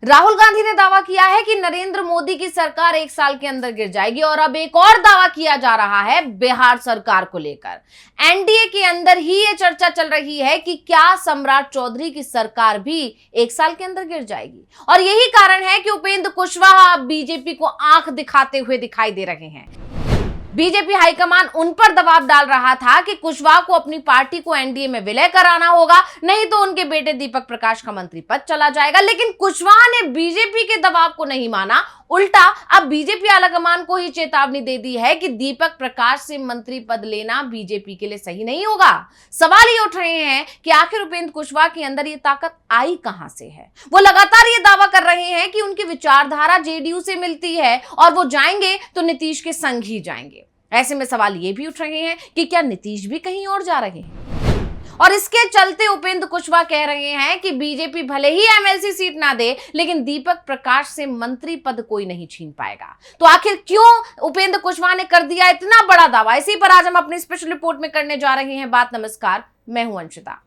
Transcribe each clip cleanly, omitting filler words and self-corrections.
राहुल गांधी ने दावा किया है कि नरेंद्र मोदी की सरकार 1 साल के अंदर गिर जाएगी और अब एक और दावा किया जा रहा है बिहार सरकार को लेकर। एनडीए के अंदर ही ये चर्चा चल रही है कि क्या सम्राट चौधरी की सरकार भी 1 साल के अंदर गिर जाएगी और यही कारण है कि उपेंद्र कुशवाहा अब बीजेपी को आंख दिखाते हुए दिखाई दे रहे हैं। बीजेपी हाईकमान उन पर दबाव डाल रहा था कि कुशवाहा को अपनी पार्टी को एनडीए में विलय कराना होगा, नहीं तो उनके बेटे दीपक प्रकाश का मंत्री पद चला जाएगा। लेकिन कुशवाहा ने बीजेपी के दबाव को नहीं माना, उल्टा अब बीजेपी आलाकमान को ही चेतावनी दे दी है कि दीपक प्रकाश से मंत्री पद लेना बीजेपी के लिए सही नहीं होगा। सवाल ये उठ रहे हैं कि आखिर उपेंद्र कुशवाहा के अंदर ये ताकत आई कहां से है। वो लगातार ये दावा कर रहे हैं कि उनकी विचारधारा जेडीयू से मिलती है और वो जाएंगे तो नीतीश के संग ही जाएंगे। ऐसे में सवाल ये भी उठ रहे हैं कि क्या नीतीश भी कहीं और जा रहे हैं, और इसके चलते उपेंद्र कुशवाहा कह रहे हैं कि बीजेपी भले ही एमएलसी सीट ना दे लेकिन दीपक प्रकाश से मंत्री पद कोई नहीं छीन पाएगा। तो आखिर क्यों उपेंद्र कुशवाहा ने कर दिया इतना बड़ा दावा, इसी पर आज हम अपनी स्पेशल रिपोर्ट में करने जा रहे हैं बात। नमस्कार, मैं हूं अंशिता।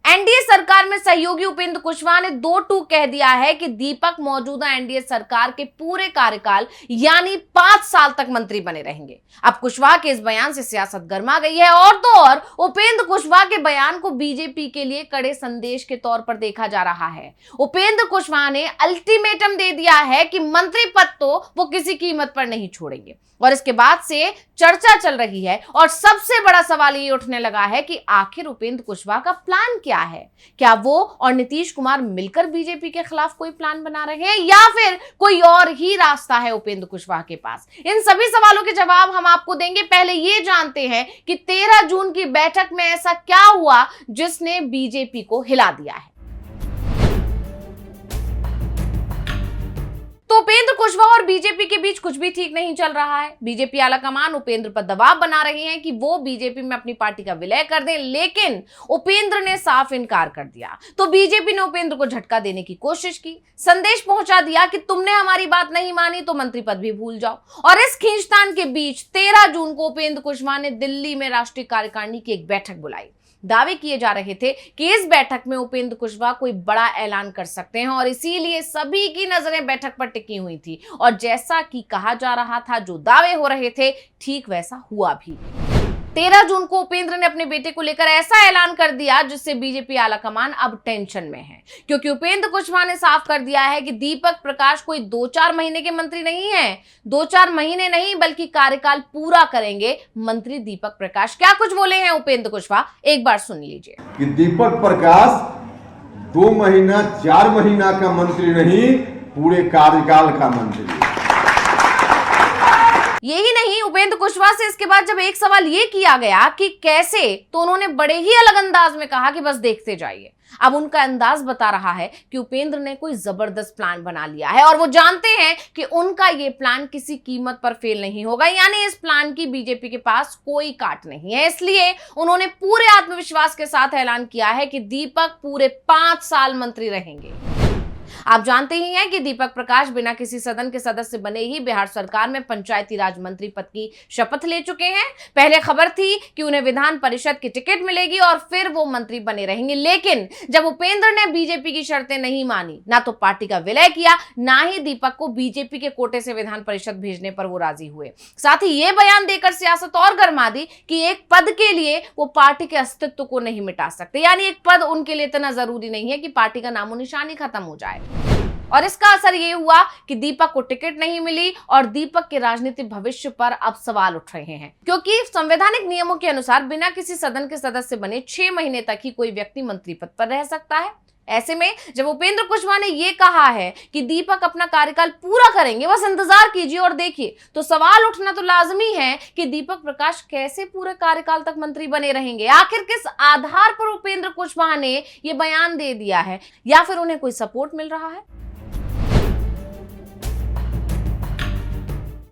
एनडीए सरकार में सहयोगी उपेंद्र कुशवाहा ने 2 टूक कह दिया है कि दीपक मौजूदा एनडीए सरकार के पूरे कार्यकाल यानी 5 साल तक मंत्री बने रहेंगे। अब कुशवाहा के इस बयान से सियासत गर्मा गई है और तो और उपेंद्र कुशवाहा के बयान को बीजेपी के लिए कड़े संदेश के तौर पर देखा जा रहा है। उपेंद्र कुशवाहा ने अल्टीमेटम दे दिया है कि मंत्री पद तो वो किसी कीमत पर नहीं छोड़ेंगे और इसके बाद से चर्चा चल रही है और सबसे बड़ा सवाल ये उठने लगा है कि आखिर उपेंद्र कुशवाहा का प्लान क्या है। क्या वो और नीतीश कुमार मिलकर बीजेपी के खिलाफ कोई प्लान बना रहे हैं या फिर कोई और ही रास्ता है उपेंद्र कुशवाहा के पास। इन सभी सवालों के जवाब हम आपको देंगे। पहले ये जानते हैं कि 13 जून की बैठक में ऐसा क्या हुआ जिसने बीजेपी को हिला दिया है। तो उपेंद्र कुशवाहा और बीजेपी के बीच कुछ भी ठीक नहीं चल रहा है। बीजेपी आलाकमान उपेंद्र पर दबाव बना रही है कि वो बीजेपी में अपनी पार्टी का विलय कर दें, लेकिन उपेंद्र ने साफ इनकार कर दिया। तो बीजेपी ने उपेंद्र को झटका देने की कोशिश की, संदेश पहुंचा दिया कि तुमने हमारी बात नहीं मानी तो मंत्री पद भी भूल जाओ। और इस खींचतान के बीच 13 जून को उपेंद्र कुशवाहा ने दिल्ली में राष्ट्रीय कार्यकारिणी की एक बैठक बुलाई। दावे किए जा रहे थे कि इस बैठक में उपेंद्र कुशवाहा कोई बड़ा ऐलान कर सकते हैं और इसीलिए सभी की नजरें बैठक पर टिकी हुई थी। और जैसा कि कहा जा रहा था, जो दावे हो रहे थे, ठीक वैसा हुआ भी। 13 जून को उपेंद्र ने अपने बेटे को लेकर ऐसा ऐलान कर दिया जिससे बीजेपी आलाकमान अब टेंशन में है, क्योंकि उपेंद्र कुशवाहा ने साफ कर दिया है कि दीपक प्रकाश कोई 2-4 महीने के मंत्री नहीं है। 2-4 महीने नहीं बल्कि कार्यकाल पूरा करेंगे मंत्री दीपक प्रकाश। क्या कुछ बोले हैं उपेंद्र कुशवाहा, एक बार सुन लीजिए। कि दीपक प्रकाश 2 महीना 4 महीना का मंत्री नहीं, पूरे कार्यकाल का मंत्री। यही नहीं, उपेंद्र कुशवाहा से इसके बाद जब एक सवाल ये किया गया कि कैसे, तो उन्होंने बड़े ही अलग अंदाज में कहा कि बस देखते जाइए। अब उनका अंदाज बता रहा है कि उपेंद्र ने कोई जबरदस्त प्लान बना लिया है और वो जानते हैं कि उनका ये प्लान किसी कीमत पर फेल नहीं होगा, यानी इस प्लान की बीजेपी के पास कोई काट नहीं है। इसलिए उन्होंने पूरे आत्मविश्वास के साथ ऐलान किया है कि दीपक पूरे 5 साल मंत्री रहेंगे। आप जानते ही हैं कि दीपक प्रकाश बिना किसी सदन के सदस्य बने ही बिहार सरकार में पंचायती राज मंत्री पद की शपथ ले चुके हैं। पहले खबर थी कि उन्हें विधान परिषद की टिकट मिलेगी और फिर वो मंत्री बने रहेंगे, लेकिन जब उपेंद्र ने बीजेपी की शर्तें नहीं मानी, ना तो पार्टी का विलय किया, ना ही दीपक को बीजेपी के कोटे से विधान परिषद भेजने पर वो राजी हुए। साथ ही ये बयान देकर सियासत और गर्मा दी कि एक पद के लिए वो पार्टी के अस्तित्व को नहीं मिटा सकते, यानी एक पद उनके लिए इतना जरूरी नहीं है कि पार्टी का नामो निशान खत्म हो जाए। और इसका असर ये हुआ कि दीपक को टिकट नहीं मिली और दीपक के राजनीतिक भविष्य पर अब सवाल उठ रहे हैं, क्योंकि संवैधानिक नियमों के अनुसार बिना किसी सदन के सदस्य बने 6 महीने तक ही कोई व्यक्ति मंत्री पद पर रह सकता है। ऐसे में जब उपेंद्र कुशवाहा ने यह कहा है कि दीपक अपना कार्यकाल पूरा करेंगे, बस इंतजार कीजिए और देखिए, तो सवाल उठना तो लाजमी है कि दीपक प्रकाश कैसे पूरे कार्यकाल तक मंत्री बने रहेंगे। आखिर किस आधार पर उपेंद्र कुशवाहा ने यह बयान दे दिया है, या फिर उन्हें कोई सपोर्ट मिल रहा है।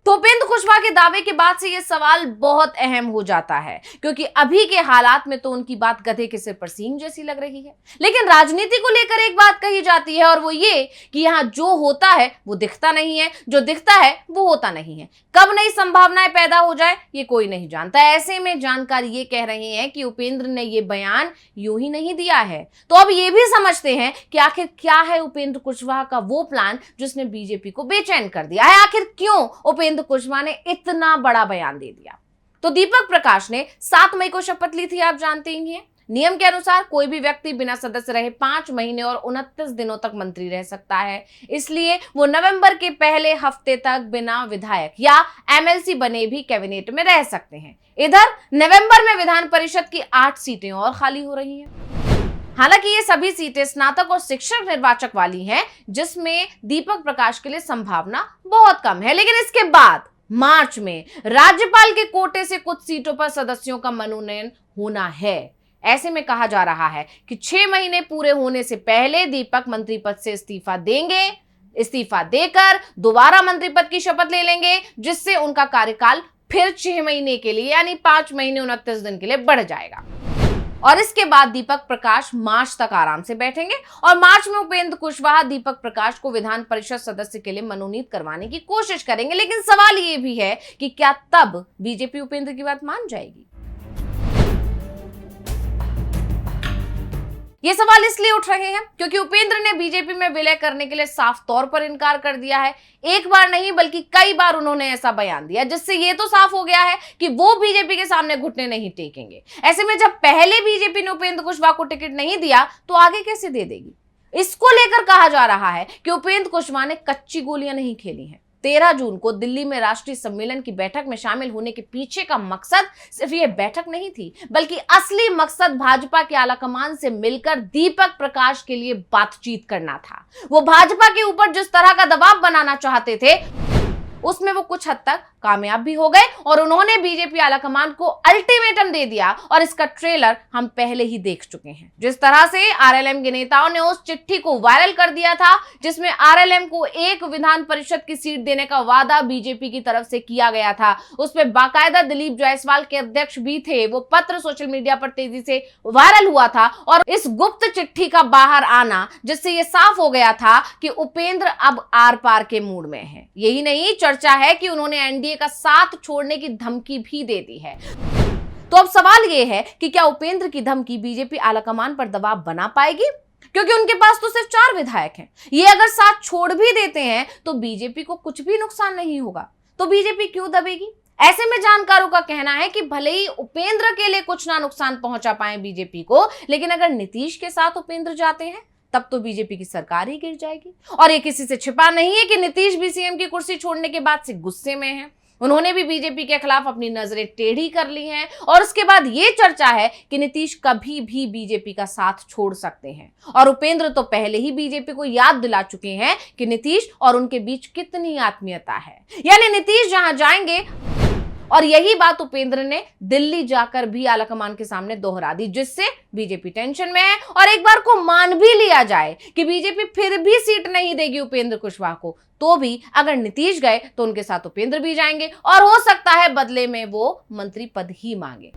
तो उपेंद्र कुशवाहा के दावे के बाद से यह सवाल बहुत अहम हो जाता है, क्योंकि अभी के हालात में तो उनकी बात गधे के सिर पर सींग जैसी लग रही है। लेकिन राजनीति को लेकर एक बात कही जाती है, और वो ये कि यहां जो होता है वो दिखता नहीं है, जो दिखता है वो होता नहीं है। कब नई संभावनाएं पैदा हो जाए ये कोई नहीं जानता। ऐसे में जानकार ये कह रहे हैं कि उपेंद्र ने ये बयान यूं ही नहीं दिया है। तो अब ये भी समझते हैं कि आखिर क्या है उपेंद्र कुशवाहा का वो प्लान जिसने बीजेपी को बेचैन कर दिया है। आखिर क्यों उपेंद्र कुशवाहा ने इतना बड़ा बयान दे दिया? तो दीपक प्रकाश ने 7 मई को शपथ ली थी, आप जानते ही हैं। नियम के अनुसार कोई भी व्यक्ति बिना सदस्य रहे 5 महीने और 29 दिनों तक मंत्री रह सकता है। इसलिए वो नवंबर के पहले हफ्ते तक बिना विधायक या एमएलसी बने भी कैबिनेट में रह सकते हैं। इधर नवंबर में विधान परिषद की 8 सीटें और खाली हो रही हैं। हालांकि ये सभी सीटें स्नातक और शिक्षक निर्वाचक वाली हैं, जिसमें दीपक प्रकाश के लिए संभावना बहुत कम है। लेकिन इसके बाद मार्च में राज्यपाल के कोटे से कुछ सीटों पर सदस्यों का मनोनयन होना है। ऐसे में कहा जा रहा है कि 6 महीने पूरे होने से पहले दीपक मंत्री पद से इस्तीफा देंगे। इस्तीफा देकर दोबारा मंत्री पद की शपथ ले लेंगे, जिससे उनका कार्यकाल फिर 6 महीने के लिए यानी 5 महीने 29 दिन के लिए बढ़ जाएगा। और इसके बाद दीपक प्रकाश मार्च तक आराम से बैठेंगे और मार्च में उपेंद्र कुशवाहा दीपक प्रकाश को विधान परिषद सदस्य के लिए मनोनीत करवाने की कोशिश करेंगे। लेकिन सवाल ये भी है कि क्या तब बीजेपी उपेंद्र की बात मान जाएगी? ये सवाल इसलिए उठ रहे हैं क्योंकि उपेंद्र ने बीजेपी में विलय करने के लिए साफ तौर पर इनकार कर दिया है। एक बार नहीं बल्कि कई बार उन्होंने ऐसा बयान दिया, जिससे ये तो साफ हो गया है कि वो बीजेपी के सामने घुटने नहीं टेकेंगे। ऐसे में जब पहले बीजेपी ने उपेंद्र कुशवाहा को टिकट नहीं दिया तो आगे कैसे दे देगी? इसको लेकर कहा जा रहा है कि उपेंद्र कुशवाहा ने कच्ची गोलियां नहीं खेली हैं। 13 जून को दिल्ली में राष्ट्रीय सम्मेलन की बैठक में शामिल होने के पीछे का मकसद सिर्फ ये बैठक नहीं थी, बल्कि असली मकसद भाजपा के आलाकमान से मिलकर दीपक प्रकाश के लिए बातचीत करना था। वो भाजपा के ऊपर जिस तरह का दबाव बनाना चाहते थे उसमें वो कुछ हद तक कामयाब भी हो गए और उन्होंने बीजेपी आलाकमान को अल्टीमेटम दे दिया, और इसका ट्रेलर हम पहले ही देख चुके हैं। जिस तरह से आरएलएम के नेताओं ने उस चिट्ठी को वायरल कर दिया था जिसमें आरएलएम को एक विधान परिषद की सीट देने का वादा बीजेपी की तरफ से किया गया था, उस पर बाकायदा दिलीप जायसवाल के अध्यक्ष भी थे। वो पत्र सोशल मीडिया पर तेजी से वायरल हुआ था और इस गुप्त चिट्ठी का बाहर आना, जिससे यह साफ हो गया था कि उपेंद्र अब आर पार के मूड में है। यही नहीं, चर्चा है कि उन्होंने एनडीए का साथ छोड़ने की धमकी भी दे दी है। तो अब सवाल यह है कि क्या उपेंद्र की धमकी बीजेपी आलाकमान पर दबाव बना पाएगी? क्योंकि उनके पास तो सिर्फ 4 विधायक हैं। ये अगर साथ छोड़ भी देते हैं तो बीजेपी को कुछ भी नुकसान नहीं होगा, तो बीजेपी क्यों दबेगी? ऐसे में जानकारों का कहना है कि भले ही उपेंद्र के लिए कुछ ना नुकसान पहुंचा पाए बीजेपी को, लेकिन अगर नीतीश के साथ उपेंद्र जाते हैं तब तो बीजेपी की सरकार ही गिर जाएगी। और ये किसी से छिपा नहीं है कि नीतीश भी सीएम की कुर्सी छोड़ने के बाद से गुस्से में हैं। उन्होंने भी बीजेपी के खिलाफ अपनी नजरें टेढ़ी कर ली हैं और उसके बाद ये चर्चा है कि नीतीश कभी भी बीजेपी का साथ छोड़ सकते हैं। और उपेंद्र तो पहले ही बीजेपी को याद दिला चुके हैं कि नीतीश और उनके बीच कितनी आत्मीयता है, यानी नीतीश जहां जाएंगे। और यही बात उपेंद्र ने दिल्ली जाकर भी आलाकमान के सामने दोहरा दी, जिससे बीजेपी टेंशन में है। और एक बार को मान भी लिया जाए कि बीजेपी फिर भी सीट नहीं देगी उपेंद्र कुशवाहा को, तो भी अगर नीतीश गए तो उनके साथ उपेंद्र भी जाएंगे और हो सकता है बदले में वो मंत्री पद ही मांगे।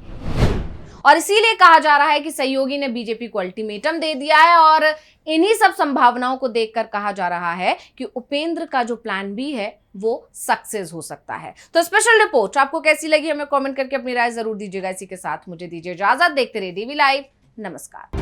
और इसीलिए कहा जा रहा है कि सहयोगी ने बीजेपी को अल्टीमेटम दे दिया है और इन्हीं सब संभावनाओं को देखकर कहा जा रहा है कि उपेंद्र का जो प्लान बी है वो सक्सेस हो सकता है। तो स्पेशल रिपोर्ट आपको कैसी लगी हमें कमेंट करके अपनी राय जरूर दीजिएगा। इसी के साथ मुझे दीजिए इजाजत। देखते रहिए डीवी लाइव। नमस्कार।